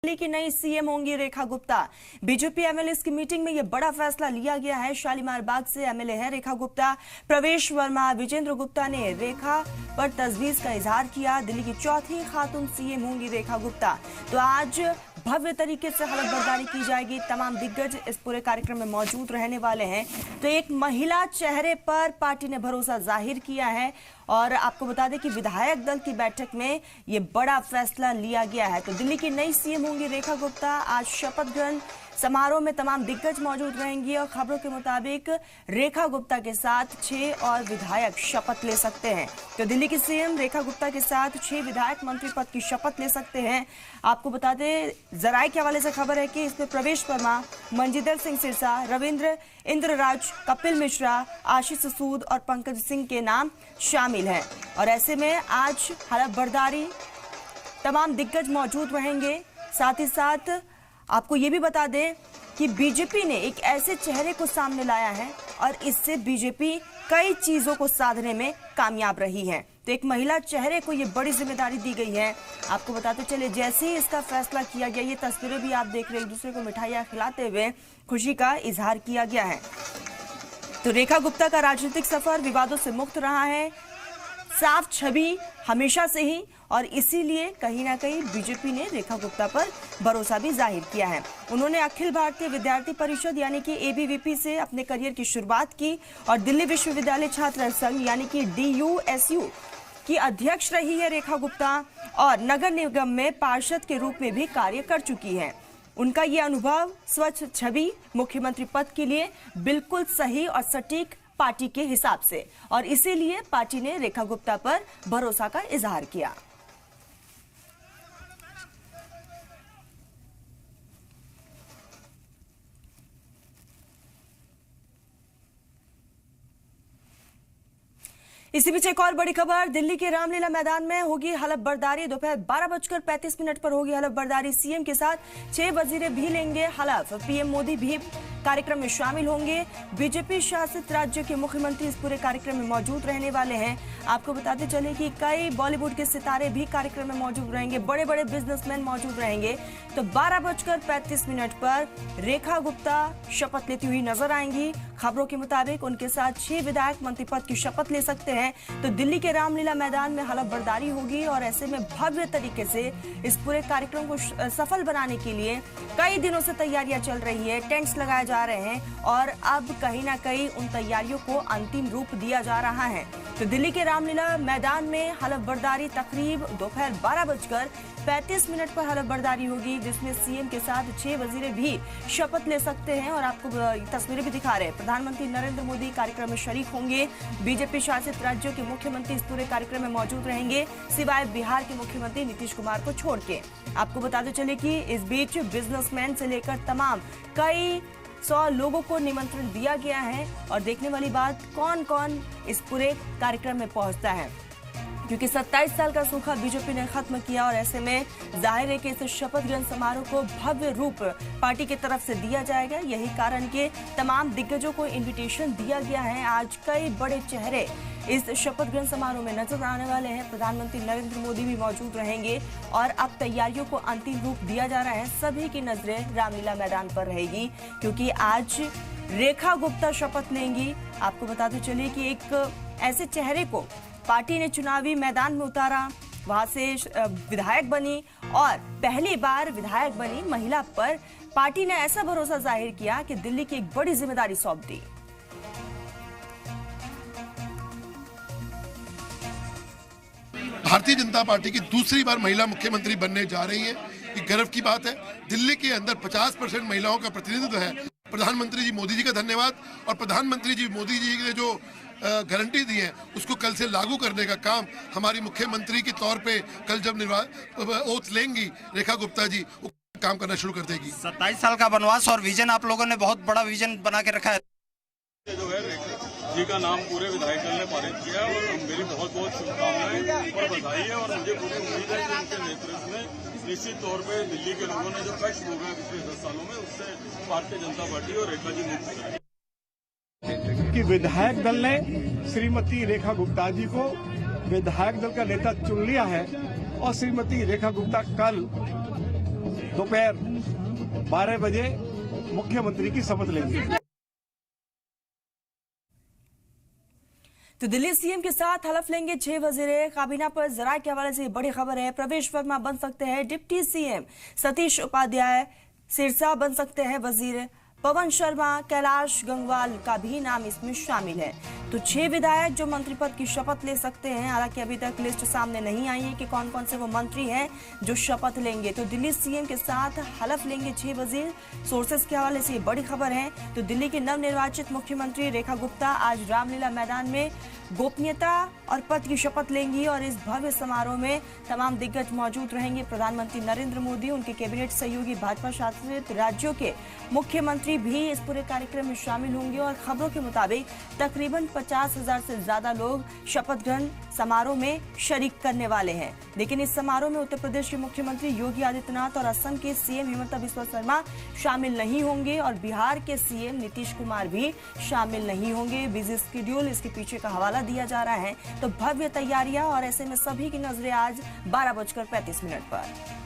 दिल्ली की नई सीएम होंगी रेखा गुप्ता। बीजेपी एमएलएस की मीटिंग में यह बड़ा फैसला लिया गया है। शालीमार बाग से एमएलए है रेखा गुप्ता। प्रवेश वर्मा, विजेंद्र गुप्ता ने रेखा पर तजवीज का इजहार किया। दिल्ली की चौथी खातून सीएम होंगी रेखा गुप्ता। तो आज भव्य तरीके से हलफ बर्दारी की जाएगी। तमाम दिग्गज इस पूरे कार्यक्रम में मौजूद रहने वाले हैं। तो एक महिला चेहरे पर पार्टी ने भरोसा जाहिर किया है और आपको बता दें कि विधायक दल की बैठक में ये बड़ा फैसला लिया गया है। तो दिल्ली की नई सीएम होंगी रेखा गुप्ता। आज शपथ ग्रहण समारोह में तमाम दिग्गज मौजूद रहेंगी और खबरों के मुताबिक रेखा गुप्ता के साथ 6 और विधायक शपथ ले सकते हैं। तो दिल्ली की सीएम रेखा गुप्ता के साथ 6 विधायक मंत्री पद की शपथ ले सकते हैं। आपको बता दें, जराये के हवाले से खबर है कि इसमें प्रवेश वर्मा, मंजिंदर सिंह सिरसा, रविंद्र इंद्रराज, कपिल मिश्रा, आशीष सूद और पंकज सिंह के नाम शामिल हैं। और ऐसे में आज हलफ बर्दारी तमाम दिग्गज मौजूद रहेंगे। साथ ही साथ आपको ये भी बता दें कि बीजेपी ने एक ऐसे चेहरे को सामने लाया है और इससे बीजेपी कई चीजों को साधने में कामयाब रही है। तो एक महिला चेहरे को ये बड़ी जिम्मेदारी दी गई है। आपको बताते चले, जैसे ही इसका फैसला किया गया, ये तस्वीरें भी आप देख रहे हैं, एक दूसरे को मिठाइयां खिलाते हुए खुशी का इजहार किया गया है। तो रेखा गुप्ता का राजनीतिक सफर विवादों से मुक्त रहा है, साफ छवि हमेशा से ही, और इसीलिए कहीं ना कहीं बीजेपी ने रेखा गुप्ता पर भरोसा भी जाहिर किया है। उन्होंने अखिल भारतीय विद्यार्थी परिषद यानी कि एबीवीपी से अपने करियर की शुरुआत की और दिल्ली विश्वविद्यालय छात्र संघ यानी कि डीयूएसयू की अध्यक्ष रही है रेखा गुप्ता और नगर निगम में पार्षद के रूप में भी कार्य कर चुकी है। उनका ये अनुभव, स्वच्छ छवि, मुख्यमंत्री पद के लिए बिल्कुल सही और सटीक पार्टी के हिसाब से, और इसीलिए पार्टी ने रेखा गुप्ता पर भरोसा का इजहार किया। इसी बीच एक और बड़ी खबर, दिल्ली के रामलीला मैदान में होगी हलफ बर्दारी। दोपहर 12:35 पर होगी हलफ बर्दारी। सीएम के साथ 6 वजीरे भी लेंगे हलफ। पीएम मोदी भी कार्यक्रम में शामिल होंगे। बीजेपी शासित राज्य के मुख्यमंत्री इस पूरे कार्यक्रम में मौजूद रहने वाले हैं। आपको बताते चले कि कई बॉलीवुड के सितारे भी कार्यक्रम में मौजूद रहेंगे, बड़े बड़े बिजनेसमैन मौजूद रहेंगे। तो 12:35 पर रेखा गुप्ता शपथ लेती हुई नजर आएंगी। खबरों के मुताबिक उनके साथ 6 विधायक मंत्री पद की शपथ ले सकते हैं। तो दिल्ली के रामलीला मैदान में हलफ बर्दारी होगी और ऐसे में भव्य तरीके से इस पूरे कार्यक्रम को सफल बनाने के लिए कई दिनों से तैयारियां चल रही है, टेंट्स लगाए जा रहे हैं और अब कहीं ना कहीं उन तैयारियों को अंतिम रूप दिया जा रहा है। तो दिल्ली के रामलीला मैदान में हलफ बर्दारी तकरीब दोपहर 12:35 पर हलफ बर्दारी होगी, जिसमें सीएम के साथ 6 वजीरे भी शपथ ले सकते हैं। और आपको तस्वीरें भी दिखा रहे हैं, प्रधानमंत्री नरेंद्र मोदी कार्यक्रम में शरीक होंगे। बीजेपी शासित राज्यों के मुख्यमंत्री इस पूरे कार्यक्रम में मौजूद रहेंगे, सिवाय बिहार के मुख्यमंत्री नीतीश कुमार को छोड़ के। आपको बताते चले कि इस बीच बिजनेसमैन से लेकर तमाम कई 100 लोगों को निमंत्रण दिया गया है। और देखने वाली बात, कौन कौन इस पूरे कार्यक्रम में पहुंचता है, क्योंकि 27 साल का सूखा बीजेपी ने खत्म किया और ऐसे में जाहिर है कि इस शपथ ग्रहण समारोह को भव्य रूप पार्टी की तरफ से दिया जाएगा। यही कारण के तमाम दिग्गजों को इनविटेशन दिया गया है। आज कई बड़े चेहरे इस शपथ ग्रहण समारोह में नजर आने वाले हैं। प्रधानमंत्री नरेंद्र मोदी भी मौजूद रहेंगे और अब तैयारियों को अंतिम रूप दिया जा रहा है। सभी की नजरें रामलीला मैदान पर रहेगी, क्योंकि आज रेखा गुप्ता शपथ लेंगी। आपको बताते चलिए कि एक ऐसे चेहरे को पार्टी ने चुनावी मैदान में उतारा, वहां से विधायक बनी और पहली बार विधायक बनी महिला पर पार्टी ने ऐसा भरोसा जाहिर किया कि दिल्ली की एक बड़ी जिम्मेदारी सौंप दी। भारतीय जनता पार्टी की दूसरी बार महिला मुख्यमंत्री बनने जा रही है, ये गर्व की बात है। दिल्ली के अंदर 50% महिलाओं का प्रतिनिधित्व है। प्रधानमंत्री जी मोदी जी का धन्यवाद, और प्रधानमंत्री जी मोदी जी ने जो गारंटी दी है उसको कल से लागू करने का काम हमारी मुख्यमंत्री के तौर पे कल जब ओथ लेंगी रेखा गुप्ता जी, वो काम करना शुरू कर देगी। 27 साल का वनवास और विजन, आप लोगों ने बहुत बड़ा विजन बना के रखा है। जो है रेखा जी का नाम पूरे विधायक दल ने पारित किया और मेरी बहुत बहुत शुभकामनाएं और बधाई है। और मुझे पूरी उम्मीद है कि उनके नेतृत्व में निश्चित तौर पे दिल्ली के लोगों ने जो कष्ट भोगा है पिछले 10 सालों में, उससे भारतीय जनता पार्टी और रेखा जी मुक्त करेगी। कि विधायक दल ने श्रीमती रेखा गुप्ता जी को विधायक दल का नेता चुन लिया है और श्रीमती रेखा गुप्ता कल दोपहर 12 बजे मुख्यमंत्री की शपथ लेंगे। तो दिल्ली सीएम के साथ हलफ लेंगे 6 वजीर काबीना पर। जरा के हवाले से बड़ी खबर है, प्रवेश वर्मा बन सकते हैं डिप्टी सीएम, सतीश उपाध्याय सिरसा बन सकते हैं वजीर, पवन शर्मा, कैलाश गंगवाल का भी नाम इसमें शामिल है। तो 6 विधायक जो मंत्री पद की शपथ ले सकते हैं। हालांकि अभी तक लिस्ट सामने नहीं आई है कि कौन कौन से वो मंत्री हैं जो शपथ लेंगे। तो दिल्ली सीएम के साथ हलफ लेंगे 6 वजीर। सोर्सेस के हवाले से ये बड़ी खबर है। तो दिल्ली की नवनिर्वाचित मुख्यमंत्री रेखा गुप्ता आज रामलीला मैदान में गोपनीयता और पद की शपथ लेंगी और इस भव्य समारोह में तमाम दिग्गज मौजूद रहेंगे। प्रधानमंत्री नरेंद्र मोदी, उनके कैबिनेट सहयोगी, भाजपा शासित राज्यों के मुख्यमंत्री भी इस पूरे कार्यक्रम में शामिल होंगे और खबरों के मुताबिक तकरीबन 50,000 से ज्यादा लोग शपथ ग्रहण समारोह में शरीक करने वाले हैं। लेकिन इस समारोह में उत्तर प्रदेश के मुख्यमंत्री योगी आदित्यनाथ और असम के सीएम हिमंता बिस्वा शर्मा शामिल नहीं होंगे और बिहार के सीएम नीतीश कुमार भी शामिल नहीं होंगे। बिजी शेड्यूल, इसके पीछे का हवाला दिया जा रहा है। तो भव्य तैयारियां और ऐसे में सभी की नजरें आज 12:35 पर।